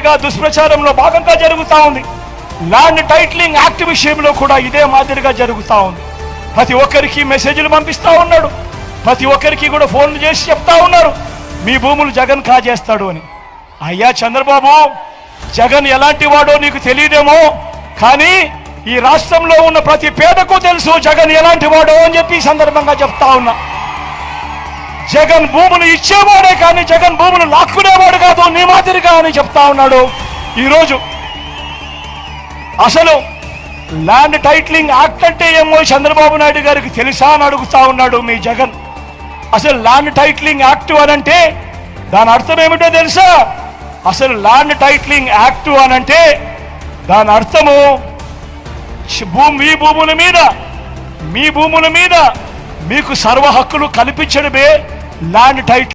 మాదిరిగా దుష్ప్రచారంలో భాగంగా జరుగుతూ ఉంది. ల్యాండ్ టైటిలింగ్ యాక్ట్ విషయంలో కూడా ఇదే మాదిరిగా జరుగుతూ ఉంది. ప్రతి ఒక్కరికి మెసేజ్లు పంపిస్తూ ఉన్నాడు, ప్రతి ఒక్కరికి కూడా ఫోన్లు చేసి చెప్తా ఉన్నారు మీ భూములు జగన్ కాజేస్తాడు అని. అయ్యా చంద్రబాబు, జగన్ ఎలాంటి వాడో నీకు తెలియదేమో, కానీ ఈ రాష్ట్రంలో ఉన్న ప్రతి పేదకు తెలుసు జగన్ ఎలాంటి వాడో అని చెప్పి ఈ సందర్భంగా చెప్తా ఉన్నా. జగన్ భూములు ఇచ్చేవాడే కానీ జగన్ భూములు లాక్కునేవాడు కాదు నీ మాదిరిగా అని చెప్తా ఉన్నాడు. ఈరోజు అసలు ల్యాండ్ టైటిలింగ్ యాక్ట్ అంటే ఏమో చంద్రబాబు నాయుడు గారికి తెలుసా అని అడుగుతా ఉన్నాడు మీ జగన్. అసలు ల్యాండ్ టైటిలింగ్ యాక్ట్ అనంటే దాని అర్థం ఏమిటో తెలుసా? అసలు ల్యాండ్ టైటిలింగ్ యాక్ట్ అనంటే దాని అర్థము మీ భూముల మీద మీకు సర్వ హక్కులు కల్పించడమే ల్యాండ్ టైటిల్.